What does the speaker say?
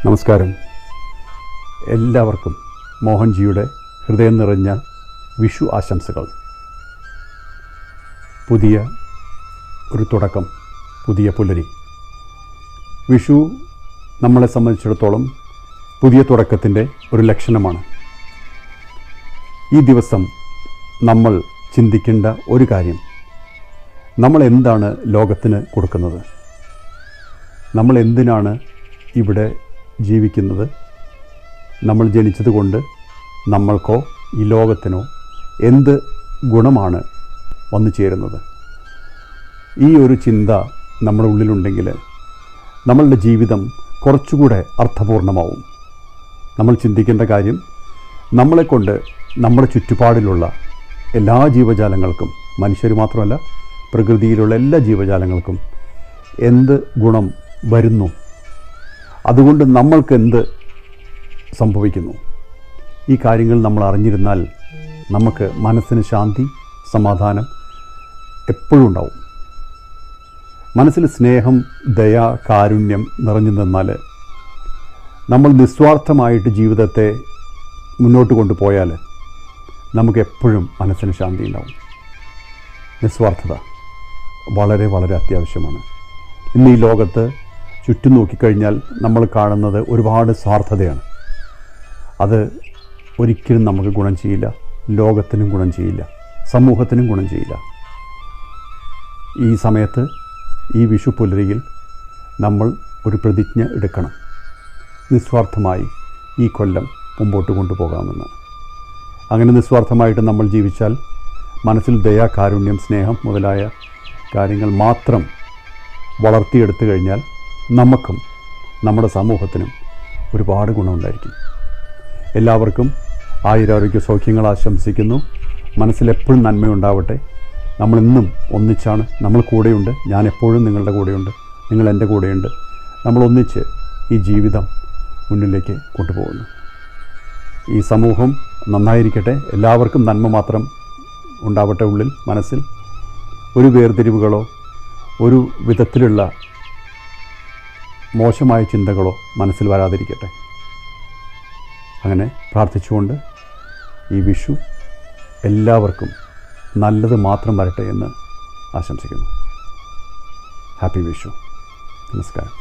നമസ്കാരം. എല്ലാവർക്കും മോഹൻജിയുടെ ഹൃദയം നിറഞ്ഞ വിഷു ആശംസകൾ. പുതിയ ഒരു തുടക്കം, പുതിയ പുലരി. വിഷു നമ്മളെ സംബന്ധിച്ചിടത്തോളം പുതിയ തുടക്കത്തിൻ്റെ ഒരു ലക്ഷണമാണ്. ഈ ദിവസം നമ്മൾ ചിന്തിക്കേണ്ട ഒരു കാര്യം, നമ്മൾ എന്താണ് ലോകത്തിന് കൊടുക്കുന്നത്? നമ്മൾ എന്തിനാണ് ഇവിടെ ജീവിക്കുന്നത്? നമ്മൾ ജനിച്ചതുകൊണ്ട് നമ്മൾക്കോ ഈ ലോകത്തിനോ എന്ത് ഗുണമാണ് വന്നു ചേരുന്നത്? ഈ ഒരു ചിന്ത നമ്മുടെ ഉള്ളിലുണ്ടെങ്കിൽ നമ്മളുടെ ജീവിതം കുറച്ചുകൂടെ അർത്ഥപൂർണമാവും. നമ്മൾ ചിന്തിക്കേണ്ട കാര്യം, നമ്മളെക്കൊണ്ട് നമ്മുടെ ചുറ്റുപാടിലുള്ള എല്ലാ ജീവജാലങ്ങൾക്കും, മനുഷ്യർ മാത്രമല്ല പ്രകൃതിയിലുള്ള എല്ലാ ജീവജാലങ്ങൾക്കും എന്ത് ഗുണം വരുന്നു, അതുകൊണ്ട് നമ്മൾക്ക് എന്ത് സംഭവിക്കുന്നു. ഈ കാര്യങ്ങൾ നമ്മൾ അറിഞ്ഞിരുന്നാൽ നമുക്ക് മനസ്സിന് ശാന്തി, സമാധാനം എപ്പോഴും ഉണ്ടാവും. മനസ്സിൽ സ്നേഹം, ദയ, കാരുണ്യം നിറഞ്ഞു നിന്നാൽ, നമ്മൾ നിസ്വാർത്ഥമായിട്ട് ജീവിതത്തെ മുന്നോട്ട് കൊണ്ടുപോയാൽ നമുക്ക് എപ്പോഴും മനസ്സിന് ശാന്തി ഉണ്ടാവും. നിസ്വാർത്ഥത വളരെ വളരെ അത്യാവശ്യമാണ്. ഇന്ന് ഈ ലോകത്ത് ചുറ്റും നോക്കിക്കഴിഞ്ഞാൽ നമ്മൾ കാണുന്നത് ഒരുപാട് സ്വാർത്ഥതയാണ്. അത് ഒരിക്കലും നമുക്ക് ഗുണം ചെയ്യില്ല, ലോകത്തിനും ഗുണം ചെയ്യില്ല, സമൂഹത്തിനും ഗുണം ചെയ്യില്ല. ഈ സമയത്ത്, ഈ വിഷു പുലരിയിൽ നമ്മൾ ഒരു പ്രതിജ്ഞ എടുക്കണം. നിസ്വാർത്ഥമായി ഈ കൊല്ലം മുമ്പോട്ട് കൊണ്ടുപോകാമെന്ന്. അങ്ങനെ നിസ്വാർത്ഥമായിട്ട് നമ്മൾ ജീവിച്ചാൽ, മനസ്സിൽ ദയ, കാരുണ്യം, സ്നേഹം മുതലായ കാര്യങ്ങൾ മാത്രം വളർത്തിയെടുത്തു കഴിഞ്ഞാൽ നമുക്കും നമ്മുടെ സമൂഹത്തിനും ഒരുപാട് ഗുണമുണ്ടായിരിക്കും. എല്ലാവർക്കും ആയുരാരോഗ്യ സൗഖ്യങ്ങൾ ആശംസിക്കുന്നു. മനസ്സിലെപ്പോഴും നന്മയുണ്ടാവട്ടെ. നമ്മളിന്നും ഒന്നിച്ചാണ്, നമ്മൾ കൂടെയുണ്ട്. ഞാൻ എപ്പോഴും നിങ്ങളുടെ കൂടെയുണ്ട്, നിങ്ങൾ എൻ്റെ കൂടെയുണ്ട്. നമ്മൾ ഒന്നിച്ച് ഈ ജീവിതം മുന്നിലേക്ക് കൊണ്ടുപോകുന്നു. ഈ സമൂഹം നന്നായിരിക്കട്ടെ. എല്ലാവർക്കും നന്മ മാത്രം ഉണ്ടാവട്ടെ ഉള്ളിൽ, മനസ്സിൽ. ഒരു വേർതിരിവുകളോ ഒരു വിധത്തിലുള്ള മോശമായ ചിന്തകളോ മനസ്സിൽ വരാതിരിക്കട്ടെ. അങ്ങനെ പ്രാർത്ഥിച്ചുകൊണ്ട് ഈ വിഷു എല്ലാവർക്കും നല്ലത് മാത്രം വരട്ടെ എന്ന് ആശംസിക്കുന്നു. ഹാപ്പി വിഷു. നമസ്കാരം.